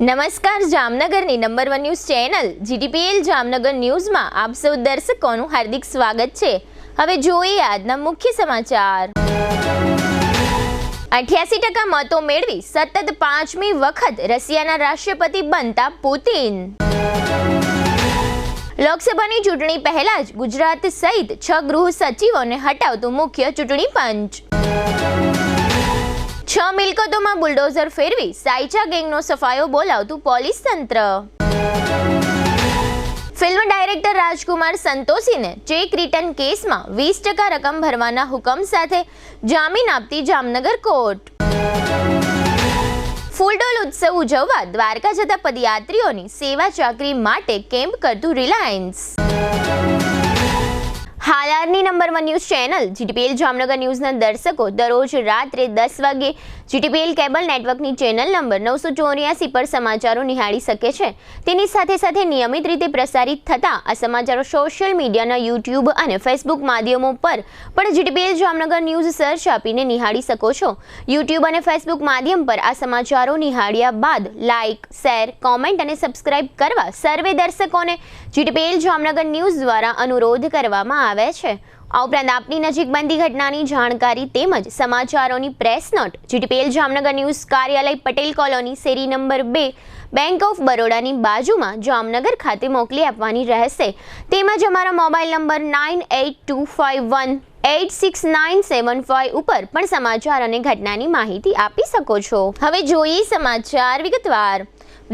નમસ્કાર, જામનગરની number 1 news channel GTPL Jamnagar ન્યૂઝમાં આપ સૌ દર્શકોનું હાર્દિક સ્વાગત છે। હવે જોઈએ આજના મુખ્ય સમાચાર। 88% મતો મેળવી સતત 5મી વખત રશિયાના રાષ્ટ્રપતિ બનતા પુતિન। લોકસભાની ચૂંટણી પહેલા જ ગુજરાત સહિત 6 ગૃહ સચિવોને હટાવતું મુખ્ય ચૂંટણી પંચ। 6 મિલકતોમાં બુલડોઝર ફેરવી સાયચા ગેંગનો સફાયો બોલાવતું પોલીસ તંત્ર। ફિલ્મ ડાયરેક્ટર રાજકુમાર સંતોષીને ચેક રિટર્ન કેસમાં 20% રકમ ભરવાના હુકમ સાથે જામીન આપતી જામનગર કોર્ટ। ફૂલડોલ ઉત્સવ ઉજવવા દ્વારકા જતા પદયાત્રીઓની સેવા ચાકરી માટે કેમ્પ કરતું રિલાયન્સ। હાલની number 1 news channel GTPL Jamnagar ન્યૂઝના દર્શકો દરરોજ રાત્રે 10 વાગે જીટીપીએલ કેબલ નેટવર્કની ચેનલ નંબર 984 પર સમાચારો નિહાળી શકે છે। તેની સાથે નિયમિત રીતે પ્રસારિત થતા આ સમાચારો સોશિયલ મીડિયાના યુટ્યુબ અને ફેસબુક માધ્યમો પર પણ જીટીપીએલ જામનગર ન્યૂઝ સર્ચ આપીને નિહાળી શકો છો। યુટ્યુબ અને ફેસબુક માધ્યમ પર આ સમાચારો નિહાળ્યા બાદ લાઇક, શેર, કોમેન્ટ અને સબસ્ક્રાઇબ કરવા સર્વે દર્શકોને જીટીપીએલ જામનગર ન્યૂઝ દ્વારા અનુરોધ કરવામાં આવે છે। આ ઉપરાંત આપની નજીક બનતી ઘટનાની જાણકારી તેમજ સમાચારોની press note GTPL Jamnagar news કાર્યાલય પટેલ કોલોની શેરી નંબર 2 બેંક ઓફ બરોડાની બાજુમાં જામનગર ખાતે મોકલી આપવાની રહેશે। તેમજ અમારા મોબાઈલ નંબર 9825186975 ઉપર પણ સમાચાર અને ઘટનાની માહિતી આપી શકો છો। હવે જોઈએ સમાચાર વિગતવાર।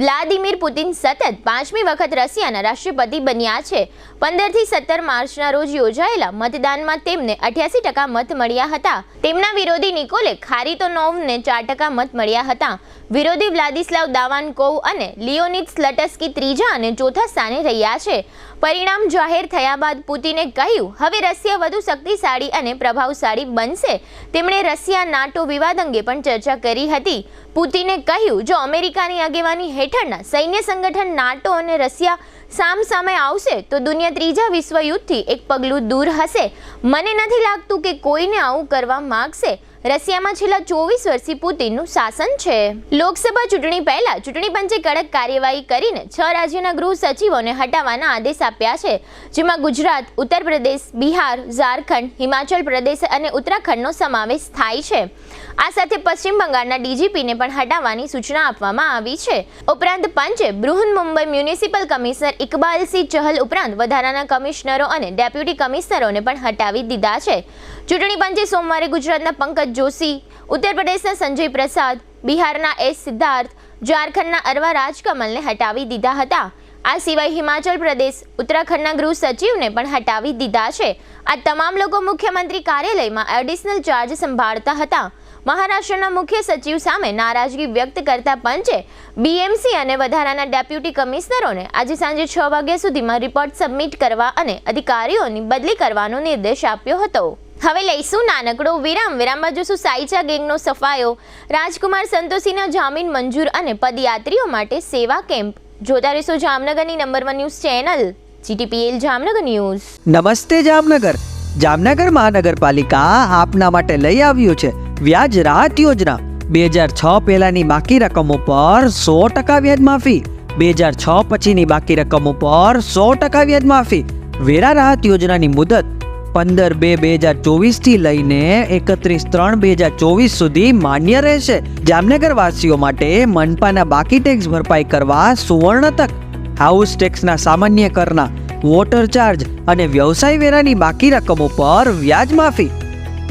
વ્લાદિમીર પુતિન સતત 5મી વખત રશિયાના રાષ્ટ્રપતિ બન્યા છે। 15 થી 17 માર્ચના રોજ યોજાયેલા મતદાનમાં તેમને 88% મત મળ્યા હતા। તેમના વિરોધી નિકોલે ખારિતોનોવને 4% મત મળ્યા હતા। વિરોધી વ્લાદિસ્લાવ દાવાનકોવ અને લિયોનિદ સ્લટસ્કી ત્રીજા અને ચોથા સ્થાને રહ્યા છે। પરિણામ જાહેર થયા બાદ પુતિને કહ્યું, હવે રશિયા વધુ શક્તિશાળી અને પ્રભાવશાળી બનશે। તેમણે રશિયા નાટો વિવાદ અંગે પણ ચર્ચા કરી હતી। પુતિને કહ્યું, જો અમેરિકાની આગેવાની હેઠળના સૈન્ય સંગઠન નાટો અને રશિયા સામસામે આવશે તો દુનિયા ત્રીજા વિશ્વયુદ્ધથી એક પગલું દૂર હશે। મને નથી લાગતું કે કોઈને આવું કરવા માંગશે। રશિયામાં છેલ્લા 24 વર્ષથી પુતિનનું શાસન છે। લોકસભા ચૂંટણી પહેલા ચૂંટણી પંચે કડક કાર્યવાહી કરીને 6 રાજ્યના ગૃહ સચિવોને હટાવવાના આદેશ આપ્યા છે, જેમાં ગુજરાત, ઉત્તર પ્રદેશ, બિહાર, ઝારખંડ, હિમાચલ પ્રદેશ અને ઉત્તરાખંડનો સમાવેશ થાય છે। આ સાથે પશ્ચિમ બંગાળના ડીજીપીને પણ હટાવવાની સૂચના આપવામાં આવી છે। ઉપરાંત પંચે બૃહન્મુંબઈ મ્યુનિસિપલ કમિશનર ઇકબાલસિંહ ચહલ ઉપરાંત વધારાના કમિશનરો અને ડેપ્યુટી કમિશનરોને પણ હટાવી દીધા છે। ચૂંટણી પંચે સોમવારે ગુજરાતના પંકજ જોશી, ઉત્તર પ્રદેશના સંજય પ્રસાદ, બિહારના એસ સિદ્ધાર્થ, ઝારખંડના અરવા રાજકમલને હટાવી દીધા હતા। આ સિવાય હિમાચલ પ્રદેશ, ઉત્તરાખંડના ગૃહ સચિવને પણ હટાવી દીધા છે। આ તમામ લોકો મુખ્યમંત્રી કાર્યાલયમાં એડિશનલ ચાર્જ સંભાળતા હતા। મહારાષ્ટ્રના મુખ્ય સચિવ સામે નારાજગી વ્યક્ત કરતા પંચે બીએમસી અને વધારાના ડેપ્યુટી કમિશનરોને આજે સાંજે 6 વાગ્યા સુધીમાં રિપોર્ટ સબમિટ કરવા અને અધિકારીઓની બદલી કરવાનો નિર્દેશ આપ્યો હતો। હવે લઈશું નાનકડો વિરામ। બાદ જોશું સાયચા ગેંગનો સફાયો, રાજકુમાર સંતોષીના જામીન મંજૂર અને પદયાત્રીઓ માટે સેવા કેમ્પ। જોતા રહેશો જામનગરની number 1 news channel GTPL Jamnagar news. નમસ્તે જામનગર। જામનગર મહાનગરપાલિકા આપના માટે લઈ આવ્યું છે વ્યાજ રાહત યોજના। 2006 પહેલાની બાકી રકમો પર 100% વ્યાજ માફી। 2006 પછીની બાકી રકમો પર 100% વ્યાજ માફી। વેરા રાહત યોજનાની મુદત 15/2/2024 થી લઈને 31/3/2024 સુધી માન્ય રહેશે। જામનગર વાસીઓ માટે મનપાના બાકી ટેક્સ ભરપાઈ કરવા સુવર્ણ તક। હાઉસ ટેક્સના સામાન્ય કરના, વોટર ચાર્જ અને વ્યવસાય વેરાની બાકી રકમો પર વ્યાજ માફી।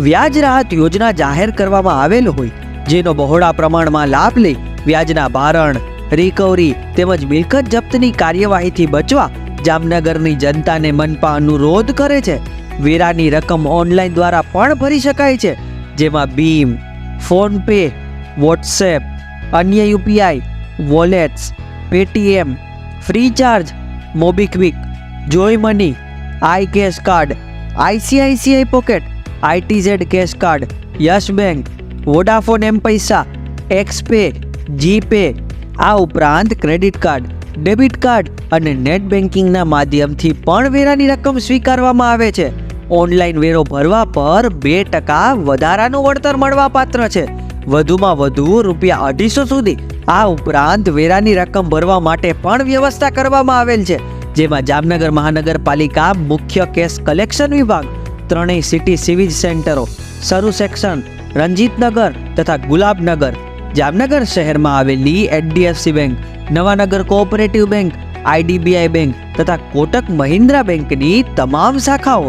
વ્યાજ રાહત યોજના જાહેર કરવામાં આવેલ હોય જેનો બહોળા પ્રમાણમાં લાભ લઈ વ્યાજના ભારણ, રિકવરી તેમજ મિલકત જપ્તની કાર્યવાહીથી બચવા જામનગરની જનતાને મનપા અનુરોધ કરે છે। વેરાની રકમ ઓનલાઈન દ્વારા પણ ભરી શકાય છે, જેમાં ભીમ, ફોન પે, વોટ્સએપ, અન્ય UPI, wallets, Paytm, FreeCharge, MobiKwik, Jio money, I cash card, ICICI pocket, ITZ cash card, Yes Bank, Vodafone M Pesa, Xpay, GPay, આ ઉપરાંત ક્રેડિટ કાર્ડ, ડેબિટ કાર્ડ અને નેટ બેન્કિંગના માધ્યમથી પણ વેરાની રકમ સ્વીકારવામાં આવે છે। ઓનલાઈન વેરો ભરવા પર 2% વધારાનું વળતર મળવા પાત્ર છે। વધુમાં વધુ ₹250 સુધી આ ઉપરાંત વેરાની રકમ ભરવા માટે પણ વ્યવસ્થા કરવામાં આવેલ છે, જેમાં જામનગર મહાનગરપાલિકા મુખ્ય કેસ કલેક્શન વિભાગ, ત્રણેય સિટી સિવિલ સેન્ટરો, સરૂ સેક્શન, રંજીતનગર તથા ગુલાબનગર, જામનગર શહેરમાં આવેલી HDFC bank, Nawanagar cooperative bank, IDBI bank તથા કોટક મહિન્દ્રા બેંકની તમામ શાખાઓ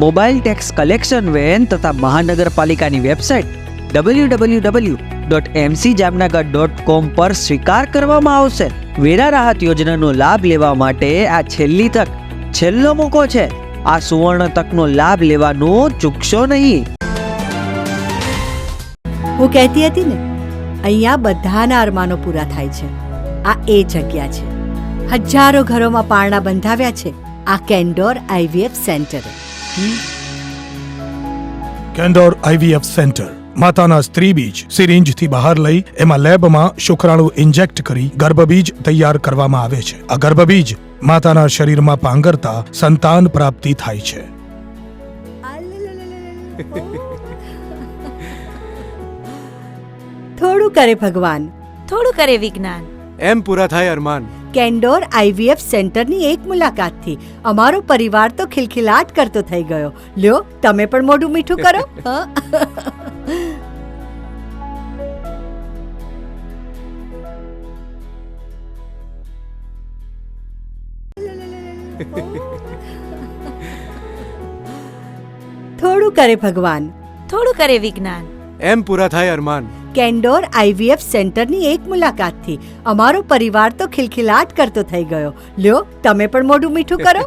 મોબાઈલ ટેક્સ કલેક્શન વેન તથા મહાનગરપાલિકાની વેબસાઇટ www.mcjamnagar.com પર સ્વીકાર કરવામાં આવશે. વેરા રાહત યોજનાનો લાભ લેવા માટે આ છેલ્લી તક, છેલ્લો મોકો છે. આ સુવર્ણ તકનો લાભ લેવાનો ચૂકશો નહીં. હું કહેતી હતી ને, અહીંયા બધાના અરમાનો પૂરા થાય છે. આ એ જગ્યા છે. હજારો ઘરોમાં પારણા બંધાવ્યા છે આ કેન્ડોર આઈવીએફ સેન્ટરે. કેન્ડોર આઈવીએફ સેન્ટર માતાના સ્ત્રી બીજ સિરિંજથી બહાર લઈ એમાં લેબમાં શુક્રાણુ ઇન્જેક્ટ કરી ગર્ભબીજ તૈયાર કરવામાં આવે છે. આ ગર્ભબીજ માતાના શરીરમાં પાંગરતા સંતાન પ્રાપ્તિ થાય છે. થોડું કરે ભગવાન, થોડું કરે વિજ્ઞાન, એમ પૂરા થાય અરમાન. કેન્ડોર આઈવીએફ સેન્ટરની એક મુલાકાતથી અમારો પરિવાર તો ખિલખિલાટ કરતો થઈ ગયો. લ્યો, તમે પણ મોઢું મીઠું કરો. થોડું કરે ભગવાન, થોડું કરે વિજ્ઞાન, એમ પૂરા થાય અરમાન. કેન્ડોર આઈવીએફ સેન્ટરની એક મુલાકાતથી અમારો પરિવાર તો ખિલખિલાટ કરતો થઈ ગયો. લ્યો, તમે પણ મોઢું મીઠું કરો.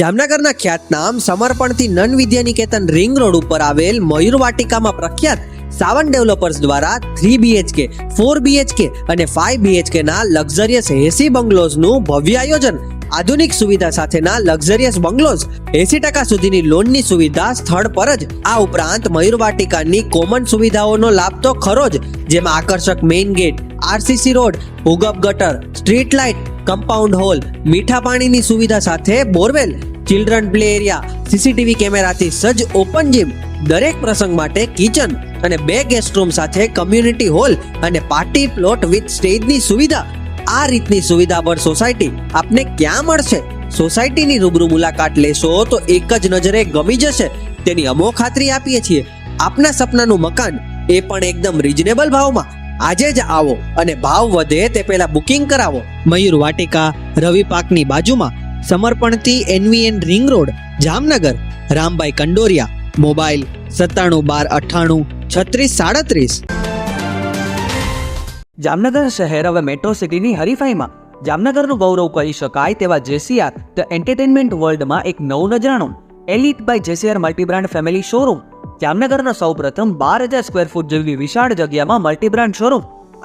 જામનગરના ખ્યાતનામ સમર્પણથી નન વિદ્યા નિકેતન રિંગ રોડ ઉપર આવેલ મયુર વાટિકામાં પ્રખ્યાત સાવન ડેવલપર્સ દ્વારા 3 BHK, 4 BHK અને 5 BHK ના લક્ઝરિયસ એસી બંગલોઝનું ભવ્ય આયોજન. આધુનિક સુવિધા સાથેના લક્ઝરિયસ બંગલોઝ, 80% સુધીની લોનની સુવિધા સ્થળ પર જ. આ ઉપરાંત મયુર વાટિકાની કોમન સુવિધાઓનો લાભ તો ખરો જ, જેમાં આકર્ષક મેઇન ગેટ, આરસીસી રોડ, ભૂગર્ભ ગટર, સ્ટ્રીટ લાઇટ, કમ્પાઉન્ડ હોલ, મીઠા પાણીની સુવિધા સાથે borewell, children play area, CCTV કેમેરાથી સજ્જ ઓપન જીમ, દરેક પ્રસંગ માટે કિચન અને 2 ગેસ્ટ રૂમ સાથે કમ્યુનિટી હોલ અને પાર્ટી પ્લોટ વિથ સ્ટેજની સુવિધા. આ રીતની સુવિધાભર સોસાયટી આપને ક્યાં મળશે? સોસાયટીની રૂબરૂ મુલાકાત લેશો તો એક જ નજરે ગમી જશે, તેની અમો ખાતરી આપીએ છીએ. આપના સપનાનું મકાન, એ પણ એકદમ રીઝનેબલ ભાવમાં. આજે જ આવો અને ભાવ વધે તે પહેલા બુકિંગ કરાવો. મયુર વાટિકા, રવિ પાર્કની બાજુમાં, સમર્પણથી NVN ring road, Jamnagar. Rambhai Kandoriya. Mobile 9712983637. Jamnagar શહેર હવે મેટ્રો સિટીની હરીફાઈમાં જામનગરનું ગૌરવ કરી શકાય તેવા JCR ધ એન્ટરટેનમેન્ટ વર્લ્ડમાં એક નવું નજરાણું elite by JCR multibrand family showroom. જામનગરનો સૌપ્રથમ 12,000 સ્ક્વેર ફૂટ જેવી વિશાળ જગ્યામાં મલ્ટીબ્રાન્ડ શોરૂમ.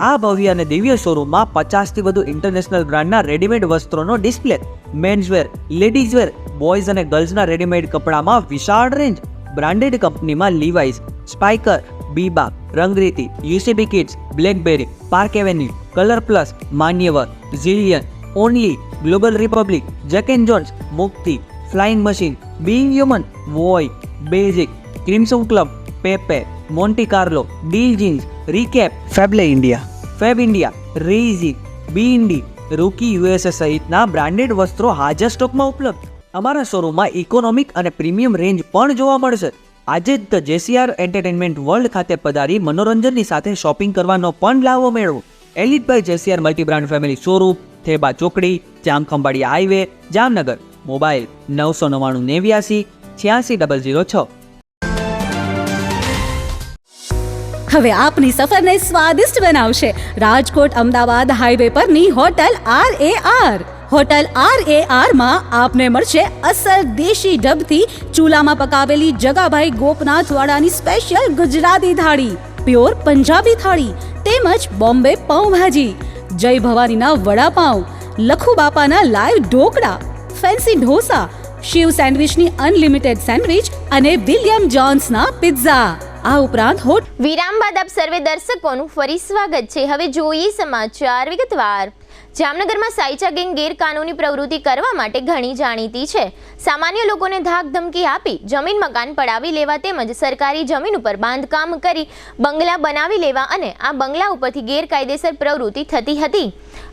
આ ભવ્ય અને દિવ્ય શોરૂમમાં 50થી વધુ ઇન્ટરનેશનલ બ્રાન્ડના રેડીમેડ વસ્ત્રોનો ડિસ્પ્લે, મેન્સવેર, લેડીઝવેર, બોયઝ અને ગર્લ્સના રેડીમેડ કપડામાં વિશાળ રેન્જ. બ્રાન્ડેડ કંપનીમાં Levi's, Spykar, Biba, Rangriti, UCB kids, Blackberry, Park Avenue, Colour Plus, Manyavar, ઝિલિયન, Only, Global Republic, Jack and Jones, Mukti, Flying Machine, Being Human, વોય, Basic, Crimson Club, Pepe, Monte Carlo, Deal Jeans, Recap, ફેબલે India, Fab India, રેઇઝી, બીઇન્ડી, Rookie USA સહિતના branded વસ્ત્રો હાજર સ્ટોકમાં ઉપલબ્ધ. અમારા શોરૂમમાં ઇકોનોમિક અને પ્રીમિયમ રેન્જ પણ જોવા મળશે. આજે જ ધ JCR એન્ટરટેનમેન્ટ વર્લ્ડ ખાતે પધારી મનોરંજનની સાથે શોપિંગ કરવાનો પણ લાવો મેળવો. Elite by JCR multibrand family showroom, Theba ચોકડી, જામખંભાળિયા હાઈવે, જામનગર. મોબાઈલ 999 89 86 006. હવે આપની સફરને સ્વાદિષ્ટ બનાવશે રાજકોટ અમદાવાદ હાઈવે પરની હોટલ RAR. હોટલ RAR માં આપને મળશે અસલ દેશી ઢબથી ચૂલામાં પકાવેલી જગાભાઈ ગોપનાથ વાળાની સ્પેશિયલ ગુજરાતી થાળી, પ્યોર પંજાબી થાળી તેમજ બોમ્બે પાઉંભાજી, જય ભવાનીના વડાપાઉં, લખુ બાપાના લાઈવ ઢોકળા, ફેન્સી ઢોસા, શિવ સેન્ડવિચની અનલિમિટેડ સેન્ડવિચ અને વિલિયમ જોન્સના પિઝા. આ ઉપરાંત વિરામ બાદ આપ સર્વે દર્શકોનું ફરી સ્વાગત છે. હવે જોઈએ સમાચાર વિગતવાર. જામનગરમાં સાયચા ગેંગ ગેરકાનૂની પ્રવૃત્તિ કરવા માટે ઘણી જાણીતી છે. સામાન્ય લોકોને ધાક ધમકી આપી જમીન મકાન પડાવી લેવા તેમજ સરકારી જમીન ઉપર બાંધકામ કરી બંગલા બનાવી લેવા અને આ બંગલા ઉપરથી ગેરકાયદેસર પ્રવૃત્તિ થતી હતી.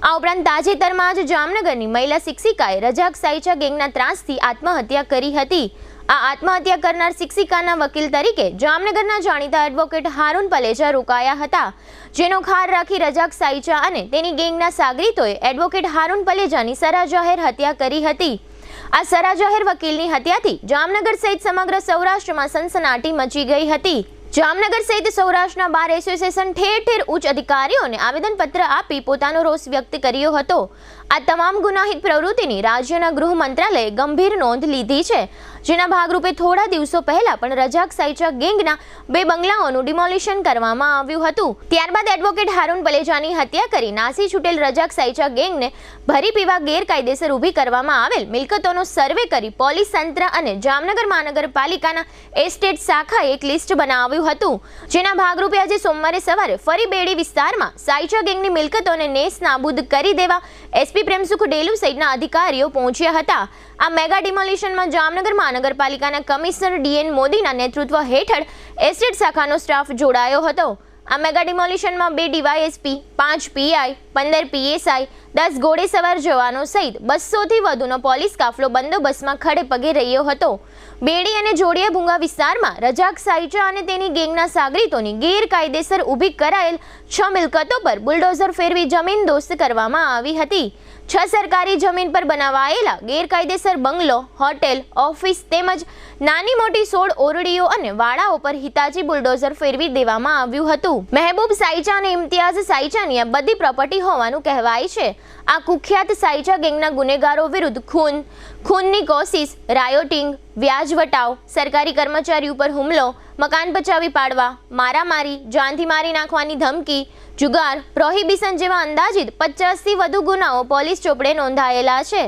આ ઉપરાંત તાજેતરમાં જ જામનગરની મહિલા શિક્ષિકાએ રજાક સાયચા ગેંગના ત્રાસથી આત્મહત્યા કરી હતી. આ આત્મહત્યા કરનાર શિક્ષિકાના વકીલ તરીકે જામનગરના જાણીતા એડવોકેટ હારૂન પલેજા રોકાયા હતા, જેનો ખાર રાખી રજાક સાયચા અને તેની ગેંગના સાગરીતોએ એડવોકેટ હારૂન પલેજાની સરાજાહેર હત્યા કરી હતી. આ સરાજાહેર વકીલની હત્યાથી જામનગર સહિત સમગ્ર સૌરાષ્ટ્રમાં સનસનાટી મચી ગઈ હતી. જામનગર સહિત સૌરાષ્ટ્રના બાર એસોસિએશન ઠેર ઠેર ઉચ્ચ અધિકારીઓને આવેદનપત્ર આપી પોતાનો રોષ વ્યક્ત કર્યો હતો. આ તમામ ગુનાહિત પ્રવૃત્તિની રાજ્યના ગૃહ મંત્રાલયે ગંભીર નોંધ લીધી છે, જેના ભાગરૂપે થોડા દિવસો પહેલા પણ રજાક સાયચા ગેંગના 2 બંગલાઓનું ડિમોલિશન કરવામાં આવ્યું હતું. ત્યારબાદ એડવોકેટ હારૂન પલેજાની હત્યા કરી નાસી છૂટેલ રજાક સાયચા ગેંગને ભરી પીવા ગેરકાયદેસર ઊભી કરવામાં આવેલ મિલકતોનો સર્વે કરી પોલીસ તંત્ર અને જામનગર મહાનગરપાલિકાના એસ્ટેટ શાખાએ એક લિસ્ટ બનાવ્યું હતું, જેના ભાગરૂપે આજે સોમવારે સવારે ફરી બેડી વિસ્તારમાં સાયચા ગેંગની મિલકતોને નેસ નાબૂદ કરી દેવા એસપી પ્રેમસુખ ડેલુ સહિતના અધિકારીઓ પહોંચ્યા હતા. આ મેગા ડિમોલિશનમાં જામનગર મહાનગરપાલિકાના કમિશનર ડીએન મોદીના નેતૃત્વ હેઠળ એસ્ટેટ શાખાનો સ્ટાફ જોડાયો હતો. આ મેગા ડિમોલિશનમાં 2 ડીવાયએસપી, 5 પીઆઈ, 15 પીએસઆઈ, 10 ઘોડેસવાર જવાનો સહિત 200થી વધુનો પોલીસ કાફલો બંદોબસ્તમાં ખડે પગે રહ્યો હતો. બેડી અને જોડિયા ભૂંગા વિસ્તારમાં રજાક સાયચા અને તેની ગેંગના સાગરીતોની ગેરકાયદેસર ઊભી કરાયેલ 6 મિલકતો પર બુલડોઝર ફેરવી જમીન દોસ્ત કરવામાં આવી હતી. 6 સરકારી જમીન પર બનાવાયેલા ગેરકાયદેસર બંગલો, હોટેલ, ઓફિસ તેમજ નાની મોટી 16 ઓરડીઓ અને વાડાઓ પર હિતાચી બુલડોઝર ફેરવી દેવામાં આવ્યું હતું. મહેબૂબ સાયચા અને ઇમ્તિયાઝ સાયચાની આ બધી પ્રોપર્ટી હોવાનું કહેવાય છે. આ કુખ્યાત સાયચા ગેંગના ગુનેગારો વિરુદ્ધ ખૂનની કોશિશ, રાયોટિંગ, વ્યાજ વટાવ, સરકારી કર્મચારી ઉપર હુમલો, મકાન પચાવી પાડવા, મારામારી, જાનથી મારી નાખવાની ધમકી, જુગાર, પ્રોહિબિશન જેવા અંદાજિત 50થી વધુ ગુનાઓ પોલીસ ચોપડે નોંધાયેલા છે.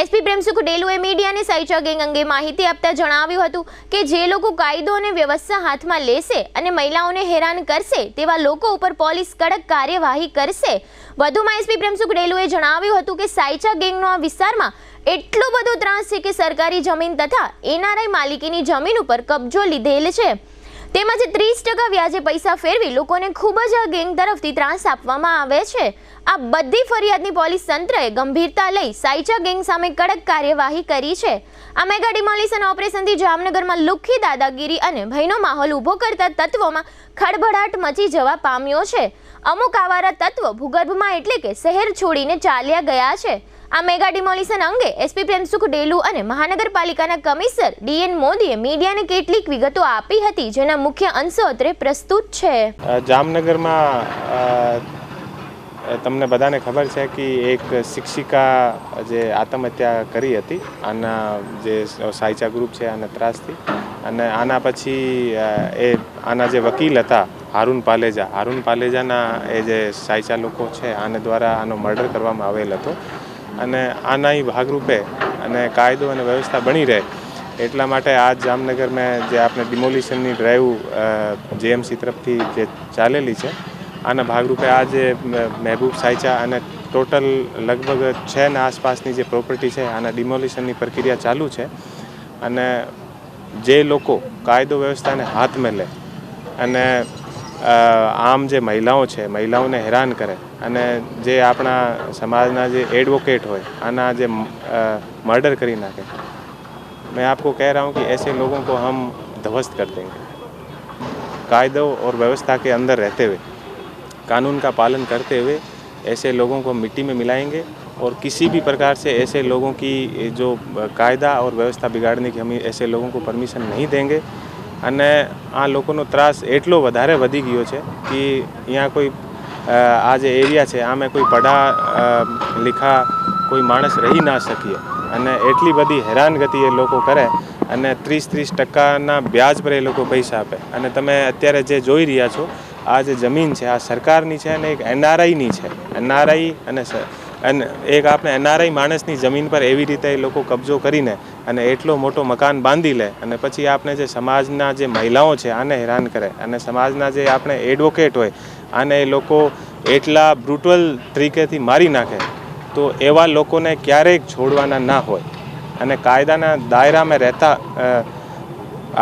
એસપી પ્રેમસુખ ડેલુએ મીડિયાને સાયચા ગેંગ અંગે માહિતી આપતા જણાવ્યું હતું કે જે લોકો કાયદો અને વ્યવસ્થા હાથમાં લેશે અને મહિલાઓને હેરાન કરશે તેવા લોકો ઉપર પોલીસ કડક કાર્યવાહી કરશે. વધુમાં એસપી પ્રેમસુખ ડેલુએ જણાવ્યું હતું કે સાયચા ગેંગનો આ વિસ્તારમાં એટલો બધો ત્રાસ છે કે સરકારી જમીન તથા એનઆરઆઈ માલિકીની જમીન ઉપર કબજો લીધેલ છે, તેમજ 30% વ્યાજે પૈસા ફેરવી લોકોને ખૂબ જ આ ગેંગ તરફથી ત્રાસ આપવામાં આવે છે. આ બધી ફરિયાદની પોલીસ તંત્રએ ગંભીરતા લઈ સાયચા ગેંગ સામે કડક કાર્યવાહી કરી છે. આ મેગા ડિમોલિશન ઓપરેશનથી જામનગરમાં લુખ્ખી દાદાગીરી અને ભયનો માહોલ ઊભો કરતા તત્વોમાં ખળભળાટ મચી જવા પામ્યો છે. અમુક આવારા તત્વો ભૂગર્ભમાં એટલે કે શહેર છોડીને ચાલ્યા ગયા છે. આ મેગા ડિમોલિશન અંગે એસપી પ્રેમસુખ ડેલુ અને મહાનગરપાલિકાના કમિશનર ડીએન મોદીએ મીડિયાને કેટલીક વિગતો આપી હતી, જેના મુખ્ય અંશો અત્રે પ્રસ્તુત છે. જામનગરમાં તમને બધાને ખબર છે કે એક શિક્ષિકા જે આત્મહત્યા કરી હતી આના જે સાયચા ગ્રુપ છે આના ત્રાસથી, અને આના પછી આના જે વકીલ હતા હારૂન પાલેજાના એ જે સાયચા લોકો છે આને દ્વારા આનો મર્ડર કરવામાં આવેલ હતો. અને આના ભાગરૂપે અને કાયદો અને વ્યવસ્થા બની રહે એટલા માટે આજ જામનગરમાં જે આપણે ડિમોલિશનની ડ્રાઈવ જેએમસી તરફથી જે ચાલેલી છે આના ભાગરૂપે આજે મહેબૂબ સાયચા અને ટોટલ લગભગ 6 આસપાસની જે પ્રોપર્ટી છે આના ડિમોલિશનની પ્રક્રિયા ચાલુ છે. અને જે લોકો કાયદો વ્યવસ્થાને હાથમાં લે અને આમ જે મહિલાઓ છે મહિલાઓને હેરાન કરે અને જે આપણા સમાજના જે એડવોકેટ હોય આના જે मर्डर કરી નાખે, मैं आपको कह रहा हूँ कि ऐसे लोगों को हम ध्वस्त कर देंगे. कायदों और व्यवस्था के अंदर रहते हुए कानून का पालन करते हुए ऐसे लोगों को मिट्टी में मिलाएंगे और किसी भी प्रकार से ऐसे लोगों की जो कायदा और व्यवस्था बिगाड़ने की हम ऐसे लोगों को परमिशन नहीं देंगे. અને આ લોકોનો ત્રાસ એટલો વધારે વધી ગયો છે કે અહીંયા કોઈ આ જે એરિયા છે આમે કોઈ પઢા લીખા કોઈ માણસ રહી ના શકીએ અને એટલી બધી હેરાનગતિ એ લોકો કરે અને 30% વ્યાજ પર એ લોકો પૈસા આપે. અને તમે અત્યારે જે જોઈ રહ્યા છો આ જે જમીન છે આ સરકારની છે અને એક એનઆરઆઈની છે. એનઆરઆઈ અને એક આપણે એનઆરઆઈ માણસની જમીન પર એવી રીતે એ લોકો કબજો કરીને અને એટલો મોટો મકાન બાંધી લે અને પછી આપણે જે સમાજના જે મહિલાઓ છે આને હેરાન કરે અને સમાજના જે આપણે એડવોકેટ હોય આને એ લોકો એટલા બ્રુટલ તરીકેથી મારી નાખે તો એવા લોકોને ક્યારેક છોડવાના ના હોય અને કાયદાના દાયરામાં રહેતા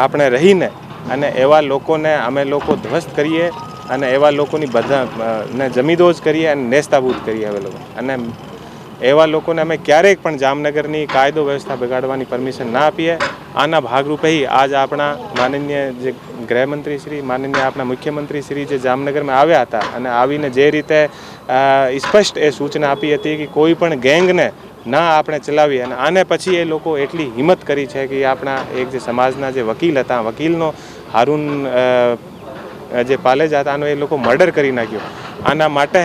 આપણે રહીને અને એવા લોકોને અમે લોકો ધ્વસ્ત કરીએ અને એવા લોકોની બધાને જમીદોજ કરીએ અને નેસ્તાબૂદ કરીએ હવે લોકો અને એવા લોકોને અમે ક્યારેક પણ જામનગરની કાયદો વ્યવસ્થા બગાડવાની પરમિશન ના આપીએ. આના ભાગરૂપે આજ આપણા માનનીય જે ગૃહમંત્રી શ્રી માનનીય આપણા મુખ્યમંત્રી શ્રી જે જામનગરમાં આવ્યા હતા અને આવીને જે રીતે સ્પષ્ટ એ સૂચના આપી હતી કે કોઈ પણ ગેંગને ના આપણે ચલાવીએ અને આને પછી એ લોકો એટલી હિંમત કરી છે કે આપણા એક જે સમાજના જે વકીલ હતા વકીલનો હારૂન જે પાલેજા હતા આનો એ લોકો મર્ડર કરી નાખ્યો. આના માટે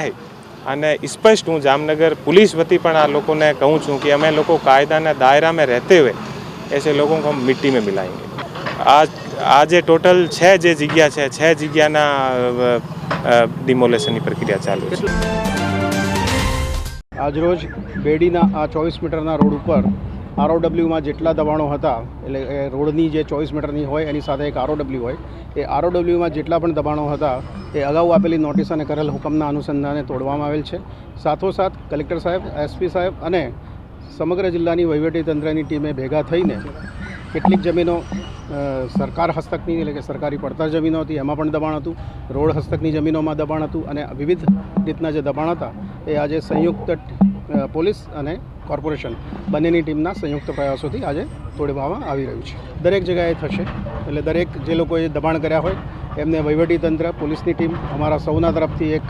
અને સ્પષ્ટ હું જામનગર પોલીસ વતી પણ આ લોકોને કહું છું કે અમે લોકો કાયદાના દાયરામાં રહેते हुए ऐसे लोगों को हम मिट्टी में मिलाएंगे. આજે ટોટલ 6 જે જગ્યા છે 6 જગ્યાના ડિમોલેશનની પ્રક્રિયા ચાલુ છે. આજરોજ બેડીના આ 24 મીટરના રોડ ઉપર ROWમાં જેટલા દબાણો હતા એટલે રોડની જે 24 મીટરની હોય એની સાથે એક ROW હોય એ ROWમાં જેટલા પણ દબાણો હતા એ અગાઉ આપેલી નોટિસ અને કરેલ હુકમના અનુસંધાને તોડવામાં આવેલ છે. સાથોસાથ કલેક્ટર સાહેબ SP સાહેબ અને સમગ્ર જિલ્લાની વહીવટીતંત્રની ટીમે ભેગા થઈને કેટલીક જમીનો સરકાર હસ્તકની એટલે કે સરકારી પડતર જમીનો હતી એમાં પણ દબાણ હતું, રોડ હસ્તકની જમીનોમાં દબાણ હતું અને વિવિધ રીતના જે દબાણ હતા એ આજે સંયુક્ત પોલીસ અને કોર્પોરેશન બંનેની ટીમના સંયુક્ત પ્રયાસોથી આજે તોડવામાં આવી રહ્યું છે. દરેક જગ્યાએ થશે એટલે દરેક જે લોકોએ દબાણ કર્યા હોય એમને વહીવટીતંત્ર પોલીસની ટીમ અમારા સૌના તરફથી એક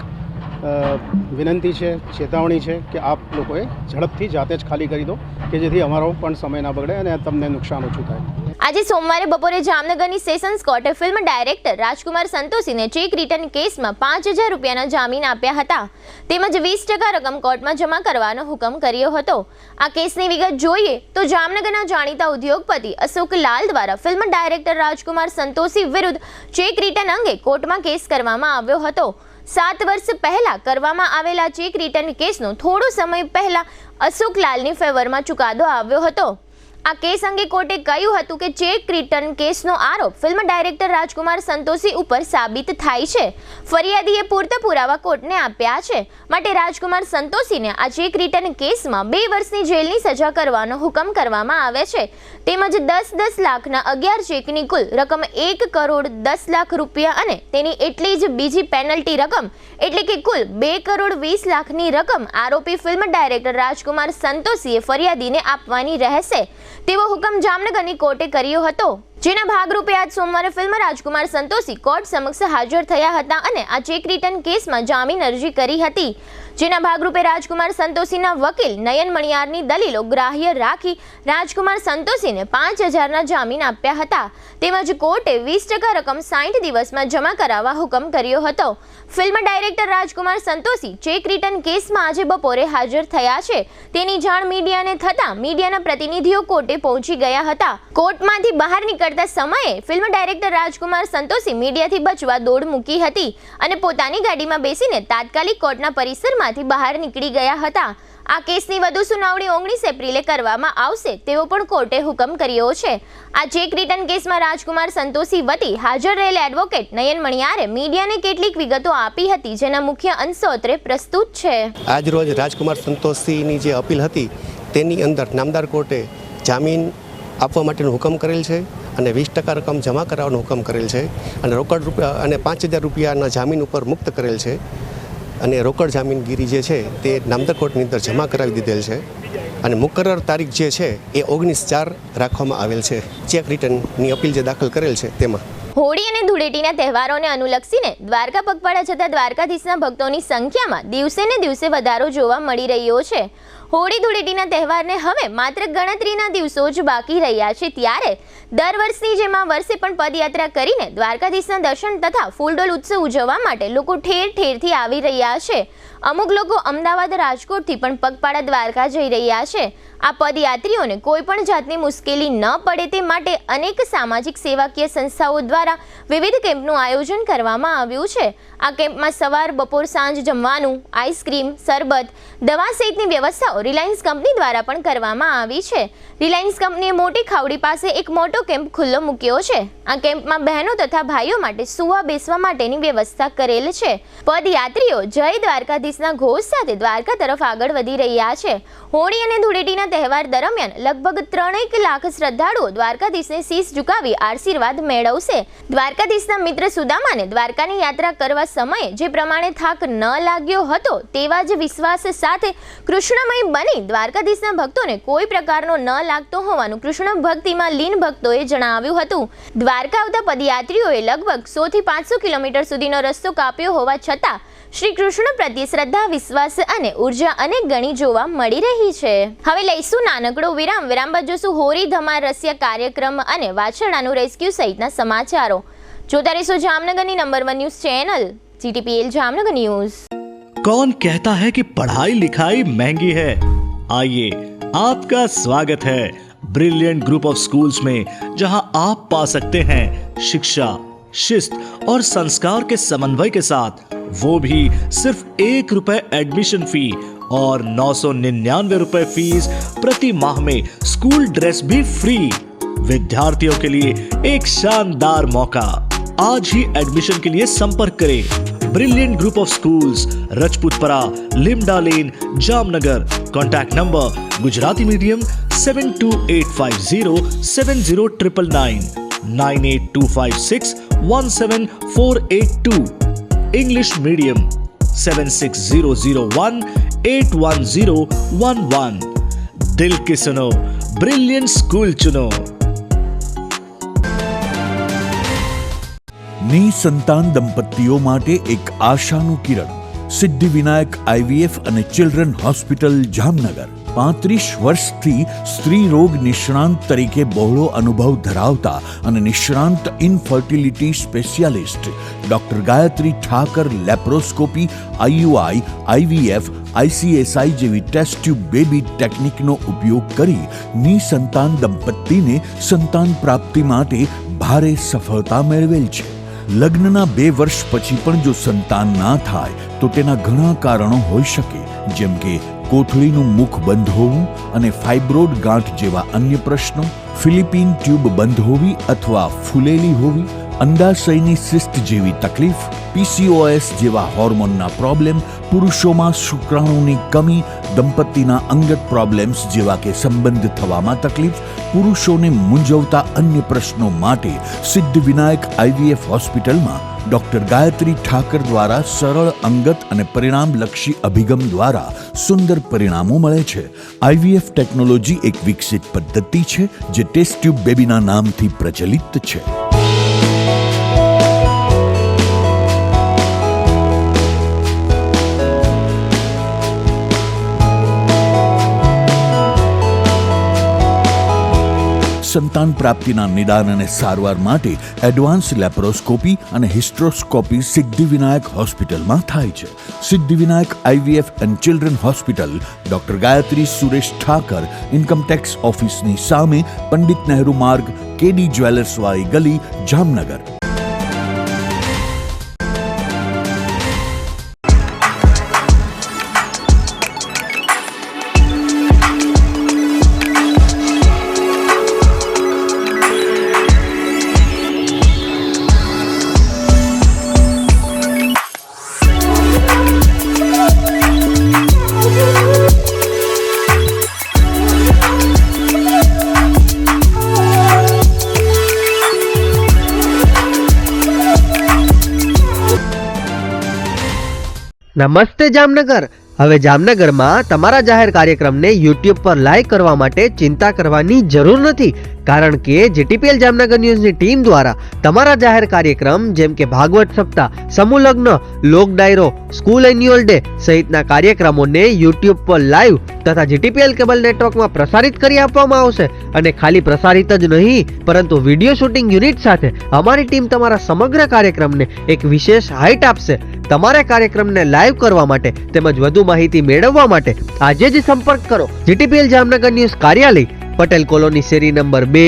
વિનંતી છે, ચેતવણી છે કે આપ લોકોએ ઝડપથી જાતે જ ખાલી કરી દો કે જેથી અમારો પણ સમય ના બગડે અને તમને નુકસાન ઓછું થાય. આજે સોમવારે બપોરે જામનગરની સેશન્સ કોર્ટે ફિલ્મ ડાયરેક્ટર રાજકુમાર સંતોષીને ચેક રિટર્ન કેસમાં 5,000 રૂપિયાના જામીન આપ્યા હતા તેમજ 20% રકમ કોર્ટમાં જમા કરવાનો હુકમ કર્યો હતો. આ કેસની વિગત જોઈએ તો જામનગરના જાણીતા ઉદ્યોગપતિ અશોક લાલ દ્વારા ફિલ્મ ડાયરેક્ટર રાજકુમાર સંતોષી વિરુદ્ધ ચેક રિટર્ન અંગે કોર્ટમાં કેસ કરવામાં આવ્યો હતો. 7 વર્ષ પહેલા કરવામાં આવેલા ચેક રિટર્ન કેસનો થોડો સમય પહેલા અશોક લાલની ફેવરમાં ચુકાદો આવ્યો હતો. આ કેસ અંગે કોર્ટે કહ્યું હતું કે ચેક રિટર્ન કેસનો આરોપ ફિલ્મ ડાયરેક્ટર રાજકુમાર સંતોષી ઉપર સાબિત થાય છે. ફરિયાદીએ પૂરતા પુરાવા કોર્ટને આપ્યા છે માટે રાજકુમાર સંતોષીને આ ચેક રિટર્ન કેસમાં 2 વર્ષની જેલની સજા કરવાનો હુકમ કરવામાં આવે છે તેમજ 10-10 લાખના 11 ચેકની કુલ રકમ 1 કરોડ 10 લાખ રૂપિયા અને તેની એટલી જ બીજી પેનલ્ટી રકમ એટલે કે કુલ 2 કરોડ 20 લાખની રકમ આરોપી ફિલ્મ ડાયરેક્ટર રાજકુમાર સંતોષીએ ફરિયાદીને આપવાની રહેશે તેવો હુકમ જામનગરની કોર્ટે કર્યો હતો. જેના ભાગરૂપે આજ સોમવારે ફિલ્મ રાજકુમાર સંતોષી કોર્ટ સમક્ષ હાજર થયા હતા અને આ ચેક રિટર્ન કેસમાં જામીન અરજી કરી હતી. જેના ભાગરૂપે રાજકુમાર સંતોષીના વકીલ નયન મણિયારની દલીલો ગ્રાહ્ય રાખી રાજકુમાર સંતોષીને 5,000ના જામીન આપ્યા હતા તેમજ કોર્ટે 20% રકમ 60 દિવસમાં જમા કરાવવા હુકમ કર્યો હતો. ફિલ્મ ડાયરેક્ટર રાજકુમાર સંતોષી ચેક રિટર્ન કેસમાં આજે બપોરે હાજર થયા છે તેની જાણ મીડિયાને થતાં મીડિયાના પ્રતિનિધિઓ કોર્ટે પહોંચી ગયા હતા. કોર્ટમાંથી બહાર નીકળતા સમયે ફિલ્મ ડાયરેક્ટર રાજકુમાર સંતોષી મીડિયાથી બચવા દોડ મૂકી હતી અને પોતાની ગાડીમાં બેસીને તાત્કાલિક કોર્ટના પરિસરમાંથી બહાર નીકળી ગયા હતા. આ કેસની વધુ સુનાવણી 19 એપ્રિલે કરવામાં આવશે તેવો પણ કોર્ટે હુકમ કર્યો છે. આ ચેક રિટર્ન કેસમાં રાજકુમાર સંતોષી વતી હાજર રહેલ એડવોકેટ નયન મણિયારે મીડિયાને કેટલીક વિગતો આપી હતી જેના મુખ્ય અંશો અત્રે પ્રસ્તુત છે. આજ રોજ રાજકુમાર સંતોષીની જે અપીલ હતી તેની અંદર નામદાર કોર્ટે જામીન આપવા માટેનો હુકમ કરેલ છે અને 20% રકમ જમા કરાવવાનો હુકમ કરેલ છે અને રોકડ રૂપિયા અને 5,000 રૂપિયાના જામીન ઉપર મુક્ત કરેલ છે અને રોકડ જામીનગીરી જે છે તે નામદાર કોર્ટની અંદર જમા કરાવી દીધેલ છે અને મુકરર તારીખ જે છે એ 19/4 રાખવામાં આવેલ છે. ચેક રિટર્નની અપીલ જે દાખલ કરેલ છે તેમાં હોળી અને ધૂળેટીના તહેવારોને અનુલક્ષીને દ્વારકા પગપાળા જતા દ્વારકાધીશના ભક્તોની સંખ્યામાં દિવસે ને દિવસે વધારો જોવા મળી રહ્યો છે. હોળી ધૂળેટીના તહેવારને હવે માત્ર ગણતરીના દિવસો જ બાકી રહ્યા છે ત્યારે દર વર્ષની જેમ આ વર્ષે પણ પદયાત્રા કરીને દ્વારકાધીશના દર્શન તથા ફૂલડોલ ઉત્સવ ઉજવવા માટે લોકો ઠેર ઠેરથી આવી રહ્યા છે. અમુક લોકો અમદાવાદ રાજકોટથી પણ પગપાળા દ્વારકા જઈ રહ્યા છે. આ પદયાત્રીઓને કોઈ પણ જાતની મુશ્કેલી ન પડે તે માટે અનેક સામાજિક સેવાકીય સંસ્થાઓ દ્વારા વિવિધ કેમ્પનું આયોજન કરવામાં આવ્યું છે. આ કેમ્પમાં સવાર, બપોર, સાંજ જમવાનું, આઈસ્ક્રીમ, શરબત, દવા સહિતની વ્યવસ્થાઓ રિલાયન્સ કંપની દ્વારા પણ કરવામાં આવી છે. રિલાયન્સ કંપનીએ મોટી ખાવડી પાસે એક મોટો કેમ્પ ખુલ્લો મૂક્યો છે. આ કેમ્પમાં બહેનો તથા ભાઈઓ માટે સૂવા બેસવા માટેની વ્યવસ્થા કરેલ છે. પદયાત્રીઓ જય દ્વારકાધીશના ઘોષ સાથે દ્વારકા તરફ આગળ વધી રહ્યા છે. હોળી અને ધૂળેટીના તહેવાર દરમિયાન લગભગ 3 લાખ શ્રદ્ધાળુઓ દ્વારકાધીશને શીશ ઝુકાવી આશીર્વાદ મેળવશે. દ્વારકાધીશના મિત્ર સુદામાને દ્વારકાની યાત્રા કરવા સમયે જે પ્રમાણે થાક ન લાગ્યો હતો તેવા જ વિશ્વાસ સાથે કૃષ્ણમય બની દ્વારકાધીશના ભક્તોને કોઈ પ્રકારનો ન લાગતો હોવાનું કૃષ્ણ ભક્તિમાં લીન ભક્તોએ જણાવ્યું હતું. દ્વારકા આવતા પદયાત્રીઓએ લગભગ 100 થી 500 કિલોમીટર સુધીનો રસ્તો કાપ્યો હોવા છતાં શ્રી કૃષ્ણ પ્રત્યે શ્રદ્ધા, વિશ્વાસ અને ઉર્જા અનેક ગણી જોવા મળી રહી છે. હવે લઈશું નાનકડો વિરામ. વિરામ બાદ જોશું હોરી ધમાલ રસિયા કાર્યક્રમ અને વાછરડાનું રેસ્ક્યુ સહિતના સમાચારો. જોતા રહેશો જામનગરની number 1 news channel GTPL Jamnagar news. कौन कहता है कि पढ़ाई लिखाई महंगी है? आइए, आपका स्वागत है ब्रिलियंट ग्रुप ऑफ स्कूल्स में, जहां आप पा सकते हैं शिक्षा, शिस्त और संस्कार के समन्वय के साथ, वो भी सिर्फ ₹1 एडमिशन फी और 999 रुपए फीस प्रति माह में स्कूल ड्रेस भी फ्री. विद्यार्थियों के लिए एक शानदार मौका. आज ही एडमिशन के लिए संपर्क करें. Brilliant Group of Schools, Rajputpara, Limda Lane, Jamnagar. Contact number Gujarati medium 7825070999, 9825617482. English medium 7600181011. दिल के सुनो, ब्रिलियंट स्कूल चुनो. નિસંતાન દંપતીઓ માટે એક આશાનું કિરણ. સિદ્ધિવિનાયક IVF અને ચિલ્ડ્રન હોસ્પિટલ જામનગર. 35 વર્ષથી સ્ત્રી રોગ નિષ્ણાંત તરીકે બહોળો અનુભવ ધરાવતા અને નિષ્ણાંત infertility specialist doctor Gayatri Thakar laparoscopy, IUI, IVF, ICSI જેવી ટેસ્ટ ટ્યુબ બેબી ટેકનિકનો ઉપયોગ કરી નિસંતાન દંપતીને સંતાન પ્રાપ્તિ માટે ભારે સફળતા મેળવેલ છે. લગ્નના 2 વર્ષ પછી પણ જો સંતાન ના થાય તો તેના ઘણા કારણો હોઈ શકે, જેમ કે કોથળીનું મુખ બંધ હોવું અને ફાઇબ્રોડ ગાંઠ જેવા અન્ય પ્રશ્નો, ફિલિપિન ટ્યુબ બંધ હોવી અથવા ફૂલેલી હોવી, અંડાશયની સિસ્ટ જેવી તકલીફ, PCOS જેવા હોર્મોનના પ્રોબ્લેમ, પુરુષોમાં શુક્રાણુની કમી, દંપતીના અંગત પ્રોબ્લેમ્સ જેવા કે સંબંધ થવામાં તકલીફ, પુરુષોને મૂંઝવતા અન્ય પ્રશ્નો માટે સિદ્ધિવિનાયક IVF હોસ્પિટલમાં ડોક્ટર ગાયત્રી ઠાકર દ્વારા સરળ, અંગત અને પરિણામલક્ષી અભિગમ દ્વારા સુંદર પરિણામો મળે છે. IVF ટેકનોલોજી એક વિકસિત પદ્ધતિ છે જે ટેસ્ટ ટ્યુબ બેબીના નામથી પ્રચલિત છે. સંતાન પ્રાપ્તિના નિદાન અને સારવાર માટે એડવાન્સ લેપ્રોસ્કોપી અને હિસ્ટ્રોસ્કોપી સિદ્ધિવિનાયક હોસ્પિટલમાં થાય છે. Siddhivinayak IVF and children hospital doctor Gayatri Suresh Thakar, income tax ઓફિસની સામે, પંડિત નહેરુ માર્ગ, KD જ્વેલર્સ વાળી ગલી, જામનગર. નમસ્તે જામનગર. હવે જામનગરમાં તમારા જાહેર કાર્યક્રમને YouTube પર લાઈવ કરવા માટે ચિંતા કરવાની જરૂર નથી, કારણ કે જીટીપીએલ જામનગર ન્યૂઝની ટીમ દ્વારા તમારા જાહેર કાર્યક્રમ જેમ કે ભાગવત સપ્તાહ, સમૂહ લગ્ન, લોક ડાયરો, સ્કૂલ એન્યુઅલ ડે સહિતના કાર્યક્રમોને યુટ્યુબ પર લાઈવ તથા જીટીપીએલ કેબલ નેટવર્કમાં પ્રસારિત કરી આપવામાં આવશે. અને ખાલી પ્રસારિત જ નહીં પરંતુ વિડીયો શૂટિંગ યુનિટ સાથે અમારી ટીમ તમારા સમગ્ર કાર્યક્રમને એક વિશેષ હાઇટ આપશે. તમારા કાર્યક્રમને લાઈવ કરવા માટે તેમજ વધુ માહિતી મેળવવા માટે આજે જ સંપર્ક કરો જીટીપીએલ જામનગર ન્યૂઝ કાર્યાલય, પટેલ કોલોની શેરી નંબર 2,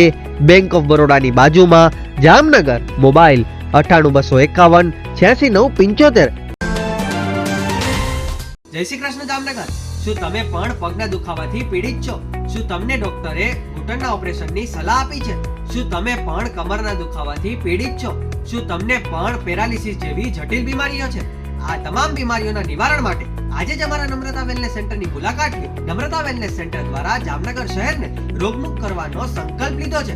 બેંક ઓફ બરોડાની બાજુમાં, જામનગર. મોબાઈલ 98 251 86 975. જય શ્રી કૃષ્ણ જામનગર. શું તમે પણ પગના દુખાવાથી પીડિત છો? શું તમને ડોક્ટરે ઘૂંટણના ઓપરેશનની સલાહ આપી છે? શું તમે પણ કમરના દુખાવાથી પીડિત છો? શું તમને પણ પેરાલિસિસ જેવી જટિલ બીમારીઓ છે? આ તમામ બીમારીઓના નિવારણ માટે આજે જ અમારા નમ્રતા વેલનેસ સેન્ટરની મુલાકાત લો. નમ્રતા વેલનેસ સેન્ટર દ્વારા જામનગર શહેરને રોગમુક્ત કરવાનો સંકલ્પ લીધો છે.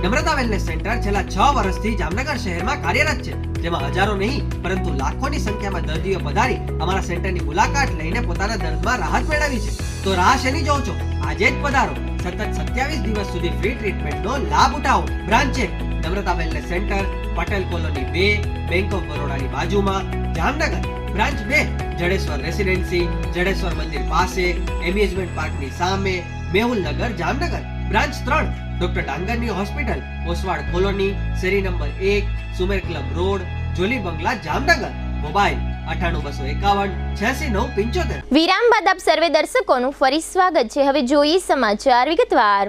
નમ્રતા વેલનેસ સેન્ટર છેલ્લા 6 વર્ષથી જામનગર શહેરમાં કાર્યરત છે, જેમાં હજારો નહીં પરંતુ લાખોની સંખ્યામાં દર્દીઓ પધારી અમારા સેન્ટરની મુલાકાત લઈને પોતાના દર્દમાં રાહત મેળવી છે. તો રાહ શેની જોવો છો? આજે જ પધારો. સતત 27 દિવસ સુધી ફ્રી ટ્રીટમેન્ટનો લાભ ઉઠાવો. Branch 1 Namrata wellness centre, Patel colony 2, bank of બરોડાની બાજુમાં, જામનગર. બ્રાન્ચ 2 જડેશ્વર રેસિડેન્સી, જડેશ્વર મંદિર પાસે, એમ્યુઝમેન્ટ પાર્કની સામે, મેહુલનગર, જામનગર. બ્રાન્ચ 3 ડોક્ટર ડાંગરની હોસ્પિટલ, ઓસવાડ કોલોની, શેરી number 1, Sumer club road, Jolly બંગલા, જામનગર. મોબાઈલ 98 251 86 975. વિરામ બાદ આપ સર્વે દર્શકોનું ફરી સ્વાગત છે. હવે જોઈએ સમાચાર વિગતવાર.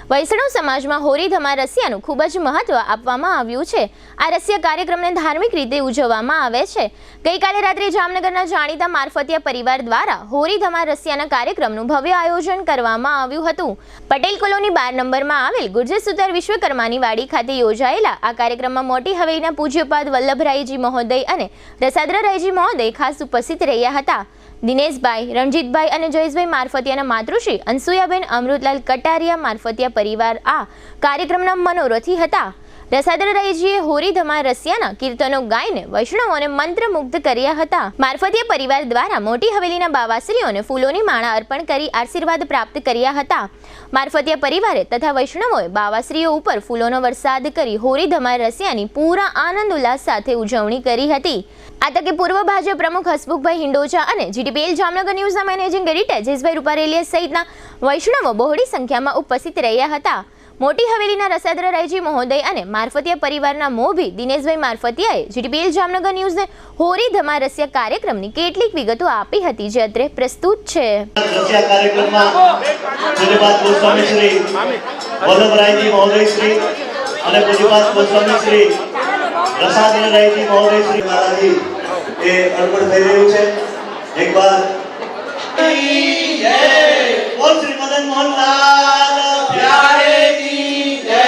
વૈષ્ણવ સમાજમાં હોરી ધમાર રસિયાનું ખૂબ જ મહત્વ આપવામાં આવ્યું છે. આ રસિયા કાર્યક્રમને ધાર્મિક રીતે ઉજવવામાં આવે છે. ગઈકાલે રાત્રે જામનગરના જાણીતા મારફતિયા પરિવાર દ્વારા હોરી ધમાર રસિયાના કાર્યક્રમનું ભવ્ય આયોજન કરવામાં આવ્યું હતું. પટેલ કોલોની 12 નંબરમાં આવેલ ગુર્જર સુતાર વિશ્વકર્માની વાડી ખાતે યોજાયેલા આ કાર્યક્રમમાં મોટી હવેલીના પૂજ્યપાદ વલ્લભરાયજી મહોદય અને રસાદ્રરાયજી મહોદય ખાસ ઉપસ્થિત રહ્યા હતા. દિનેશભાઈ, રણજીતભાઈ અને જયેશભાઈ મારફતિયાના માતૃશ્રી અનસુયાબેન અમૃતલાલ કટારિયા મારફતિયા પરિવાર આ કાર્યક્રમના મનોરથી હતા. રસાદ્રરાયજીએ હોરી ધમાર રસિયાના કીર્તનો ગાઈને વૈષ્ણવોને મંત્રમુગ્ધ કર્યા હતા. મારફતિયા પરિવાર દ્વારા મોટી હવેલીના બાવાશ્રીઓને ફૂલોની માળા અર્પણ કરી આશીર્વાદ પ્રાપ્ત કર્યા હતા. મારફતિયા પરિવારે તથા વૈષ્ણવોએ બાવાશ્રીઓ ઉપર ફૂલોનો વરસાદ કરી હોરી ધમાર રસિયાની પૂરા આનંદ ઉલ્લાસ સાથે ઉજવણી કરી હતી. આ તકે પૂર્વ ભાજપ પ્રમુખ હસમુખભાઈ હિંડોજા અને જીટીપીએલ જામનગર ન્યૂઝના મેનેજિંગ એડિટર જયેશભાઈ રૂપારેલિયા સહિતના વૈષ્ણવો બહોળી સંખ્યામાં ઉપસ્થિત રહ્યા હતા. મોટી હવેલીના રસાદ્રરાયજી મહોદય અને મારફતિયા પરિવારના મોભી દિનેશભાઈ મારફતિયાએ જીટીપીએલ જામનગર ન્યૂઝને હોરી ધમાર રસિયા કાર્યક્રમની કેટલીક વિગતો આપી હતી, જે અત્રે પ્રસ્તુત છે. રસાદ્રરાયજી મહોદય શ્રી મહારાજી એ અર્પણ થઈ રહ્યું છે. એકવાર બોલ શ્રી મદન મોહનલાલ પ્યારે કી જય.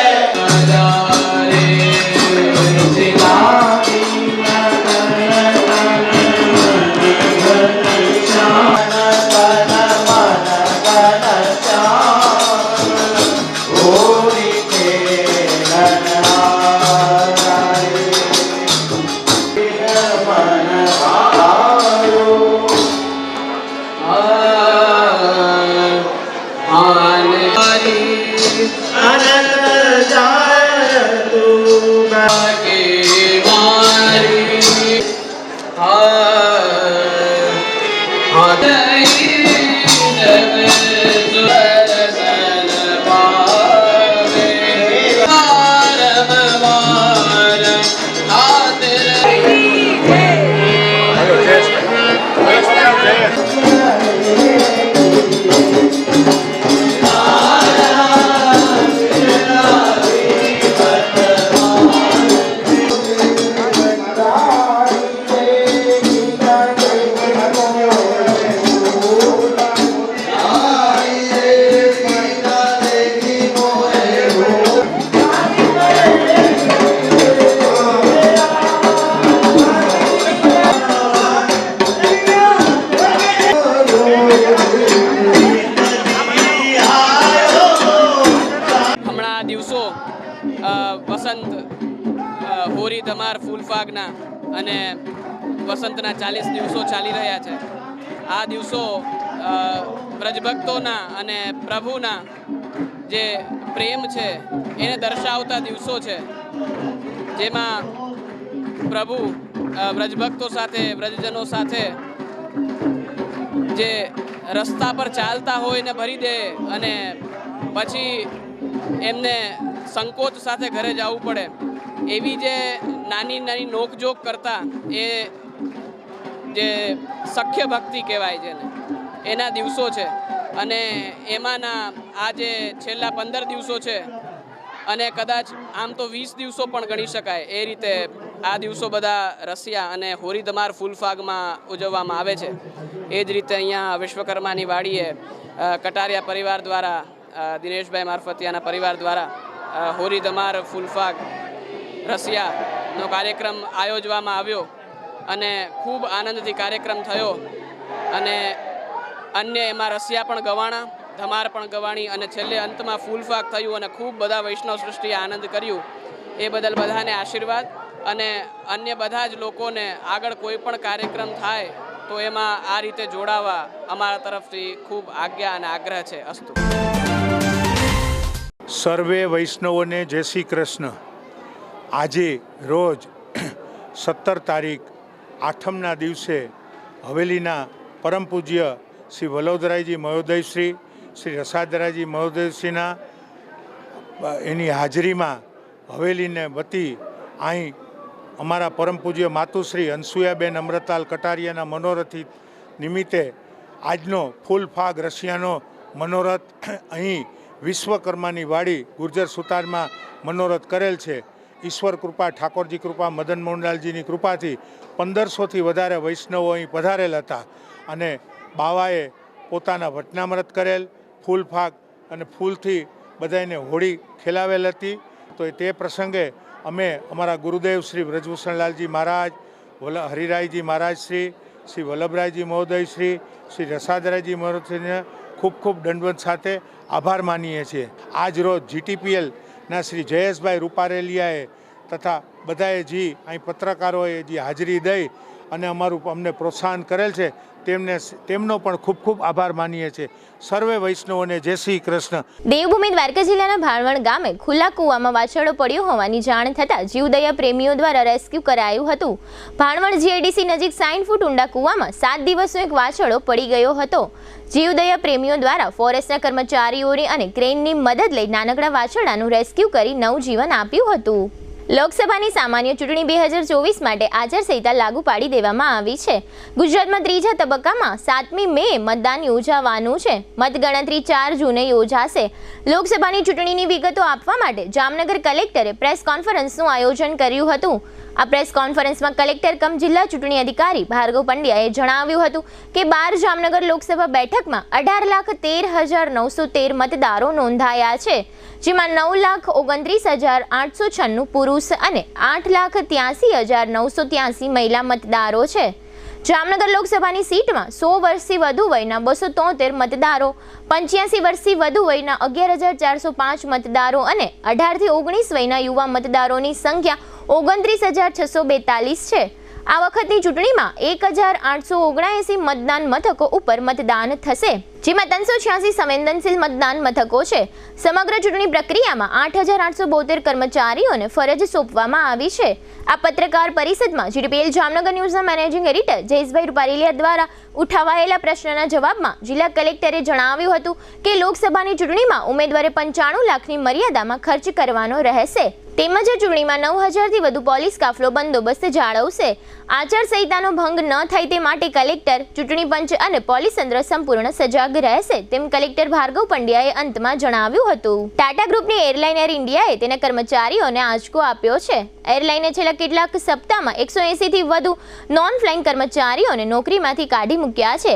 હોરી ધમાર ફૂલફાગના અને વસંતના 40 દિવસો ચાલી રહ્યા છે. આ દિવસો બ્રજભક્તોના અને પ્રભુના જે પ્રેમ છે એને દર્શાવતા દિવસો છે, જેમાં પ્રભુ વ્રજભક્તો સાથે, વ્રજજનો સાથે જે રસ્તા પર ચાલતા હોય ને ભરી દે અને પછી એમને સંકોચ સાથે ઘરે જવું પડે, એવી જે નાની નાની નોકઝોક કરતા એ જે સખ્ય ભક્તિ કહેવાય છે ને એના દિવસો છે. અને એમાંના આ જે છેલ્લા 15 દિવસો છે અને કદાચ આમ તો 20 દિવસો પણ ગણી શકાય એ રીતે આ દિવસો બધા રસિયા અને હોરી ધમાર ફૂલફાગમાં ઉજવવામાં આવે છે. એ જ રીતે અહીંયા વિશ્વકર્માની વાડીએ કટારિયા પરિવાર દ્વારા, દિનેશભાઈ મારફતિયાના પરિવાર દ્વારા હોરી ધમાર ફૂલફાગ રસિયાનો કાર્યક્રમ આયોજવામાં આવ્યો અને ખૂબ આનંદથી કાર્યક્રમ થયો. અને અન્ય એમાં રસિયા પણ ગવાણા, ધમાર પણ ગવાણી અને છેલ્લે અંતમાં ફૂલફાગ થયું અને ખૂબ બધા વૈષ્ણવ સૃષ્ટિએ આનંદ કર્યું. એ બદલ બધાને આશીર્વાદ અને અન્ય બધા જ લોકોને આગળ કોઈ પણ કાર્યક્રમ થાય તો એમાં આ રીતે જોડાવા અમારા તરફથી ખૂબ આજ્ઞા અને આગ્રહ છે. અસ્તુ. સર્વે વૈષ્ણવોને જય શ્રી કૃષ્ણ. આજે રોજ 17 તારીખ આઠમના દિવસે હવેલીના પરમ પૂજ્ય શ્રી વલ્લભરાયજી મહોદયશ્રી, શ્રી રસાદરાયજી મહોદયશ્રીના એની હાજરીમાં હવેલીને વતી અહીં અમારા પરમ પૂજ્ય માતુશ્રી અનસુયાબેન અમૃતાલ કટારિયાના મનોરથ નિમિત્તે આજનો ફૂલફાગ રસિયાનો મનોરથ અહીં વિશ્વકર્માની વાડી ગુર્જર સુતારમાં મનોરથ કરેલ છે. ઈશ્વર કૃપા, ઠાકોરજી કૃપા, મદન મોહનલાલજીની કૃપાથી 1500થી વધારે વૈષ્ણવો અહીં પધારેલ હતા અને બાવાએ પોતાના વચનામૃત કરેલ, ફૂલફાગ અને ફૂલથી બધાને હોળી ખેલાવેલ હતી. તો તે પ્રસંગે અમે અમારા ગુરુદેવ શ્રી બ્રજભૂષણલાલજી મહારાજ, હરિરાયજી મહારાજ શ્રી વલ્લભરાયજી મહોદયશ્રી, શ્રી રસાદરાયજી મહોદયશ્રીને ખૂબ ખૂબ દંડવત સાથે આભાર માનીએ છીએ. આજ રોજ GTPLના શ્રી જયેશભાઈ રૂપારેલિયાએ તથા બધાએ જે અહીં પત્રકારોએ જે હાજરી દઈ અને અમને પ્રોત્સાહન કરેલ છે તેમનો પણ ખૂબ ખૂબ આભાર માનીએ છીએ. સર્વે વૈષ્ણવોને જય શ્રી કૃષ્ણ. દેવભૂમિ દ્વારકા જિલ્લાના ભાણવડ ગામે ખુલ્લા કૂવામાં વાછરડો પડ્યો હોવાની જાણ થતાં જીવદયા પ્રેમીઓ દ્વારા રેસ્ક્યુ કરાયું હતું. ભાણવડ GIDC નજીક 60 ફૂટ ઊંડા કૂવામાં 7 દિવસનો એક વાછરડો પડી ગયો હતો. જીવદયા પ્રેમીઓ દ્વારા ફોરેસ્ટના કર્મચારીઓની અને ક્રેનની મદદ લઈ નાનકડા વાછરડાનું રેસ્ક્યુ કરી નવજીવન આપ્યું હતું. લોકસભાની સામાન્ય ચૂંટણી 2024 માટે આચારસંહિતા લાગુ પાડી દેવામાં આવી છે. ગુજરાતમાં ત્રીજા તબક્કામાં 7મી મે મતદાન યોજાવાનું છે. મતગણતરી 4 જૂને યોજાશે. લોકસભાની ચૂંટણીની વિગતો આપવા માટે જામનગર કલેક્ટરે પ્રેસ કોન્ફરન્સનું આયોજન કર્યું હતું. આ પ્રેસ કોન્ફરન્સમાં કલેક્ટર કમ જિલ્લા ચૂંટણી અધિકારી ભાર્ગવ પંડ્યાએ જણાવ્યું હતું કે 12 જામનગર લોકસભા બેઠકમાં 18,13,913 મતદારો નોંધાયા છે, જેમાં 9,29,896 પુરુષ અને 8,83,983 મહિલા મતદારો છે. જામનગર લોકસભાની સીટમાં 100 વર્ષથી વધુ વયના 273 મતદારો, 85 વર્ષથી વધુ વયના 11,405 મતદારો અને 18 થી 19 વયના યુવા મતદારોની સંખ્યા 29,642 છે. આ વખતની ચૂંટણીમાં 1,879 મતદાન મથકો ઉપર મતદાન થશે, જેમાં 386 સંવેદનશીલ મતદાન મથકો છે. સમગ્ર ચૂંટણી પ્રક્રિયામાં 8,872 કર્મચારીઓને ફરજ સોંપવામાં આવી છે. આ પત્રકાર પરિષદમાં GTPL જામનગર ન્યૂઝના મેનેજિંગ એડિટર જયેશભાઈ રૂપારેલિયા દ્વારા ઉઠાવાયેલા પ્રશ્નના જવાબમાં જિલ્લા કલેક્ટરે જણાવ્યું હતું કે લોકસભાની ચૂંટણીમાં ઉમેદવારે 95 લાખની મર્યાદામાં ખર્ચ કરવાનો રહેશે. તેમજ ચૂંટણીમાં 9,000થી વધુ પોલીસ કાફલો બંદોબસ્ત જાળવશે. આચારસંહિતાનો ભંગ ન થાય તે માટે કલેક્ટર, ચૂંટણી પંચ અને પોલીસ તંત્ર સંપૂર્ણ સજાગ રહેશે તેમ કલેક્ટર ભાર્ગવ પંડ્યાએ અંતમાં જણાવ્યું હતું. ટાટા ગ્રુપની એરલાઇન એર ઇન્ડિયાએ તેના કર્મચારીઓને આંચકો આપ્યો છે. એરલાઇને છેલ્લા કેટલાક સપ્તાહમાં 180થી વધુ નોન ફ્લાઇંગ કર્મચારીઓને નોકરીમાંથી કાઢી મૂક્યા છે.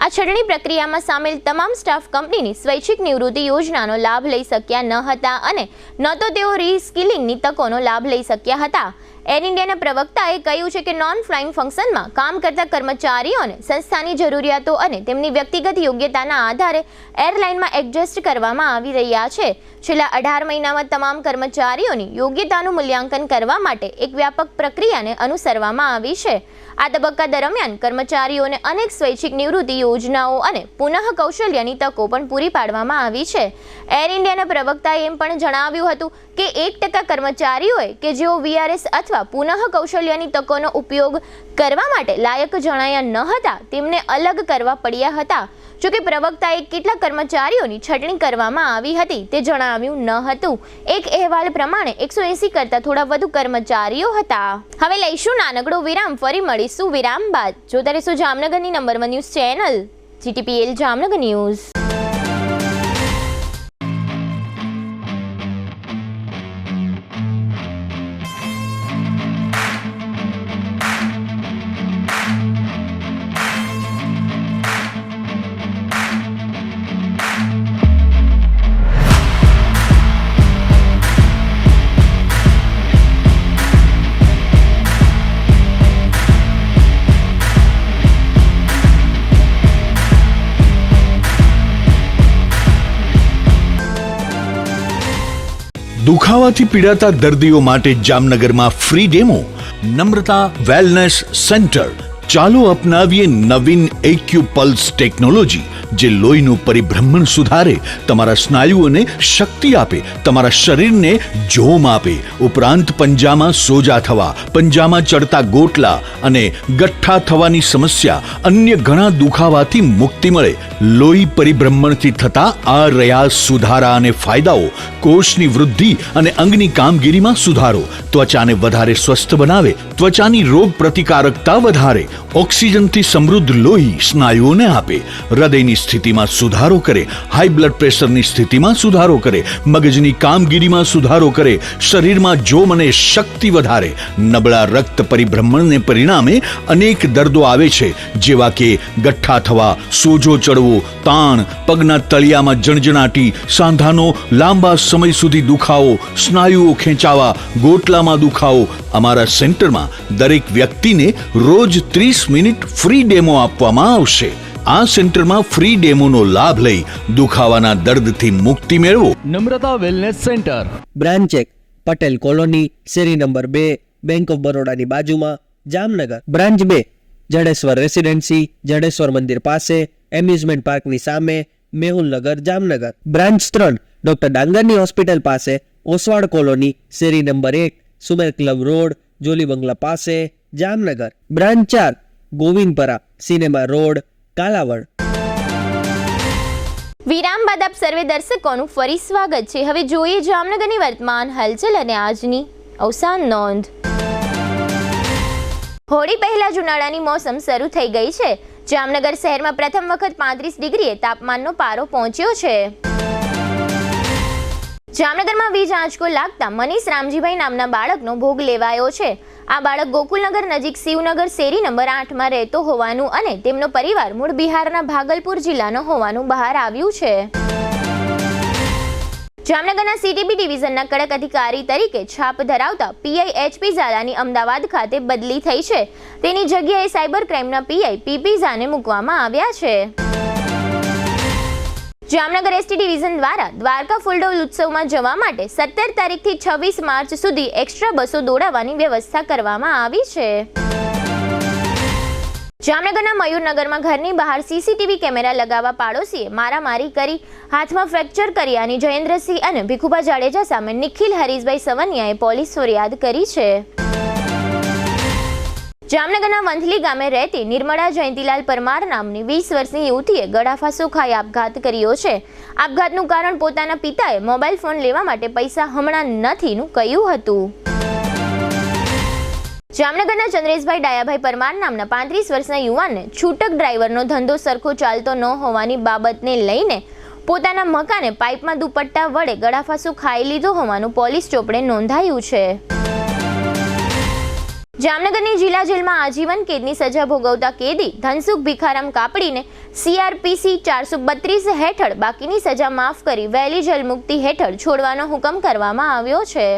આ છટણી પ્રક્રિયામાં સામેલ તમામ સ્ટાફ કંપનીની સ્વૈચ્છિક નિવૃત્તિ યોજનાનો લાભ લઈ શક્યા ન હતા અને ન તો તેઓ રીસ્કિલિંગની તકોનો લાભ લઈ શક્યા હતા. એર ઇન્ડિયાના પ્રવક્તાએ કહ્યું છે કે નોન ફ્લાઇંગ ફંક્શનમાં કામ કરતા કર્મચારીઓને સંસ્થાની જરૂરિયાતો અને તેમની વ્યક્તિગત યોગ્યતાના આધારે એરલાઇનમાં એડજસ્ટ કરવામાં આવી રહ્યા છે. છેલ્લા 18 મહિનામાં તમામ કર્મચારીઓની યોગ્યતાનું મૂલ્યાંકન કરવા માટે એક વ્યાપક પ્રક્રિયાને અનુસરવામાં આવી છે. આ તબક્કા દરમિયાન કર્મચારીઓને અનેક સ્વૈચ્છિક નિવૃત્તિ યોજનાઓ અને પુનઃ કૌશલ્યની તકો પણ પૂરી પાડવામાં આવી છે. એર ઇન્ડિયાના પ્રવક્તાએ એમ પણ જણાવ્યું હતું કે 1% કર્મચારીઓએ કે જેઓ VRS અથવા પુનઃ કૌશલ્યની તકોનો ઉપયોગ કરવા માટે લાયક જણાયા ન હતા તેમને અલગ કરવા પડ્યા હતા. જોકે પ્રવક્તાએ કેટલા કર્મચારીઓની છટણી કરવામાં આવી હતી તે જણાવ્યું ન હતું. એક અહેવાલ પ્રમાણે 180 કરતાં થોડા વધુ કર્મચારીઓ હતા. હવે લઈશું નાનકડો વિરામ, ફરી મળીશું વિરામ બાદ. જોતા રહેશો જામનગરની number 1 news channel GTPL Jamnagar news. દુખાવાથી પીડાતા દર્દીઓ માટે જામનગરમાં free demo. Namrata wellness centre. ચાલો અપનાવીએ નવીન એક્યુપલ્સ ટેકનોલોજી જે લોહીનું પરિભ્રમણ સુધારે, તમારા સ્નાયુઓને શક્તિ આપે, તમારા શરીરને જોમ આપે. ઉપરાંત પંજામાં સોજા થવા, પંજામાં ચડતા ગોટલા અને ગઠ્ઠા થવાની સમસ્યા, અન્ય ઘણા દુખાવાથી મુક્તિ મળે. લોહી પરિભ્રમણથી થતા આ રહ્યા સુધારા અને ફાયદાઓ. કોષની વૃદ્ધિ અને અંગની કામગીરીમાં સુધારો, ત્વચાને વધારે સ્વસ્થ બનાવે, ત્વચાની રોગ પ્રતિકારકતા વધારે, ઓક્સિજનથી સમૃદ્ધ લોહી સ્નાયુઓને આપે, હૃદયની સ્થિતિમાં સુધારો કરે, હાઈ બ્લડ પ્રેશરની સ્થિતિમાં સુધારો કરે, મગજની કામગીરીમાં સુધારો કરે, શરીરમાં જોમ અને શક્તિ વધારે. નબળા રક્ત પરિભ્રમણને પરિણામે અનેક દર્દો આવે છે જેવા કે ગઠ્ઠા થવા, સોજો ચડવો, તાણ, પગના તળિયામાં જણજણાટી, સાંધાનો લાંબા સમય સુધી દુખાવો, સ્નાયુઓ ખેંચાવા, ગોટલામાં દુખાવો. અમારા સેન્ટરમાં દરેક વ્યક્તિને રોજ 30 મિનિટ ફ્રી ડેમો આપવામાં આવશે. આ સેન્ટરમાં ફ્રી ડેમોનો લાભ લઈ દુખાવાના દર્દથી મુક્તિ મેળવો. Namrata wellness centre, branch 1, Patel colony, શેરી નંબર 2, બેંક ઓફ બરોડાની બાજુમાં, જામનગર. બ્રાન્ચ 2, જડેશ્વર રેસિડેન્સી, જડેશ્વર મંદિર પાસે, એમ્યુઝમેન્ટ પાર્કની સામે, મેહુલનગર, જામનગર. બ્રાન્ચ 3, ડોક્ટર ડાંગરની હોસ્પિટલ પાસે, ઓસવાડ કોલોની, શેરી number 1, Sumer club road, Jolly બંગલા પાસે, Jamnagar. Branch 4, Govindpara, cinema road, Kalavad. વિરામ બાદ આપ સર્વે દર્શકોનું ફરી સ્વાગત છે. હવે જોઈએ જામનગરની વર્તમાન હલચલ અને આજની અવસાન નોંધ. હોળી પહેલા જ ઉનાળાની મોસમ શરૂ થઈ ગઈ છે. જામનગર શહેરમાં પ્રથમ વખત 35 ડિગ્રીએ તાપમાનનો પારો પહોંચ્યો છે. જામનગરમાં વીજ આંચકો લાગતા મનીષ રામજીભાઈ નામના બાળકનો ભોગ લેવાયો છે. આ બાળક ગોકુલનગર નજીક શિવનગર શેરી નંબર 8માં રહેતો હોવાનું અને તેમનો પરિવાર મૂળ બિહારના ભાગલપુર જિલ્લાનો હોવાનું બહાર આવ્યું છે. જામનગરના CTB ડિવિઝનના કડક અધિકારી તરીકે છાપ ધરાવતા PI HP ઝાલાની અમદાવાદ ખાતે બદલી થઈ છે. તેની જગ્યાએ સાયબર ક્રાઇમના PI PP ઝાને મૂકવામાં આવ્યા છે. જામનગર ST ડિવિઝન દ્વારા દ્વારકા ફૂલડોલ ઉત્સવમાં જવા માટે 17 તારીખથી 26 માર્ચ સુધી એક્સ્ટ્રા બસો દોડાવવાની વ્યવસ્થા કરવામાં આવી છે. જામનગરના મયુરનગરમાં ઘરની બહાર CCTV કેમેરા લગાવવા પાડોશીએ મારામારી કરી હાથમાં ફ્રેક્ચર કર્યાની જયેન્દ્રસિંહ અને ભીખુભા જાડેજા સામે નિખિલ હરીશભાઈ સવનિયાએ પોલીસ ફરિયાદ કરી છે. જામનગરના વંથલી ગામે રહેતી નિર્મળા જયંતિલાલ પરમાર નામની 20 વર્ષની યુવતીએ ગળાફાંસો ખાઈ આપઘાત કર્યો છે. આપઘાતનું કારણ પોતાના પિતાએ મોબાઈલ ફોન લેવા માટે પૈસા હમણાં નથીનું કહ્યું હતું. જામનગરના ચંદ્રેશભાઈ ડાયાભાઈ પરમાર નામના 35 વર્ષના યુવાનને છૂટક ડ્રાઈવરનો ધંધો સરખો ચાલતો ન હોવાની બાબતને લઈને પોતાના મકાને પાઇપમાં દુપટ્ટા વડે ગળાફાંસો ખાઈ લીધો હોવાનું પોલીસ ચોપડે નોંધાયું છે. જામનગરની જિલ્લા જેલમાં આજીવન કેદની સજા ભોગવતા કેદી ધનસુખ ભીખારામ કાપડીને CRPC 432 હેઠળ બાકીની સજા માફ કરી વહેલી જેલ મુક્તિ હેઠળ છોડવાનો હુકમ કરવામાં આવ્યો છે.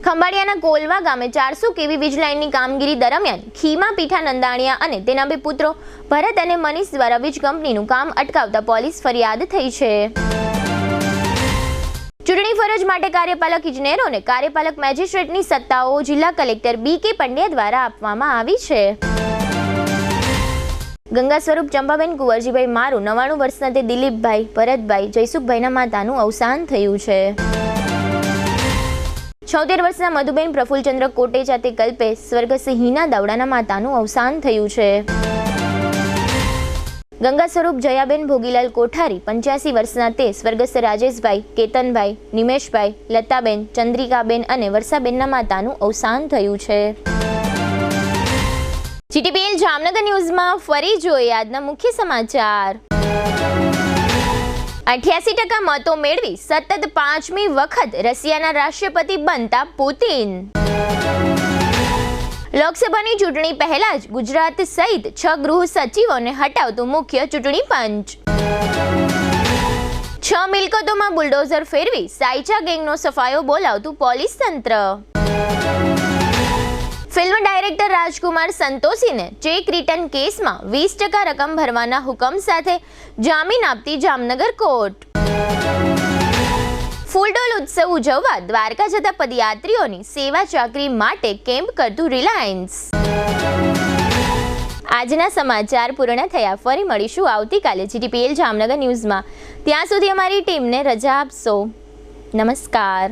ખંભાળિયાના કોલવા ગામે 400 કેવી વીજ લાઇનની કામગીરી દરમિયાન ખીમા પીઠા નંદાણીયા અને તેના બે પુત્રો ભરત અને મનીષ દ્વારા વીજ કંપનીનું કામ અટકાવતા પોલીસ ફરિયાદ થઈ છે. ચૂંટણી ફરજ માટે કાર્યપાલક ઇજનેરોને કાર્યપાલક મેજિસ્ટ્રેટની સત્તાઓ જિલ્લા કલેક્ટર BK પંડ્યા દ્વારા આપવામાં આવી છે. ગંગા સ્વરૂપ ચંપાબેન કુંવરજીભાઈ મારું 99 વર્ષના તે દિલીપભાઈ ભરતભાઈ જયસુખભાઈના માતાનું અવસાન થયું છે. 76 વર્ષના મધુબેન પ્રફુલચંદ્ર કોટેચા તે કલ્પે સ્વર્ગસ્થ હિના દાવડાના માતાનું અવસાન થયું છે. ગંગા સ્વરૂપ જયાબેન ભોગીલાલ કોઠારી 85 વર્ષના તે સ્વર્ગસ્થ રાજેશભાઈ કેતનભાઈ નિમેશભાઈ લતાબેન ચંદ્રિકાબેન અને વર્ષાબેનના માતાનું અવસાન થયું છે. GTPL જામનગર ન્યૂઝમાં ફરી જોઈએ આજના મુખ્ય સમાચાર. 88% મતો મેળવી સતત 5મી વખત રશિયાના રાષ્ટ્રપતિ બનતા પુતિન. લોકસભાની ચૂંટણી પહેલા જ ગુજરાત સહિત 6 ગૃહ સચિવોને હટાવતું મુખ્ય ચૂંટણી પંચ. 6 મિલકતોમાં બુલડોઝર ફેરવી સાયચા ગેંગનો સફાયો બોલાવતું પોલીસ તંત્ર. ફિલ્મ ડાયરેક્ટર રાજકુમાર સંતોષીને ચેક રિટર્ન કેસમાં 20% રકમ ભરવાના હુકમ સાથે જામીન આપતી જામનગર કોર્ટ. ફૂલડોલ ઉત્સવ ઉજવવા દ્વારકા જતા પદયાત્રીઓની સેવા ચાકરી માટે કેમ્પ કરતું રિલાયન્સ. આજના સમાચાર પૂર્ણ થયા. ફરી મળીશું આવતીકાલે GTPL જામનગર ન્યૂઝમાં. ત્યાં સુધી અમારી ટીમને રજા આપશો. નમસ્કાર.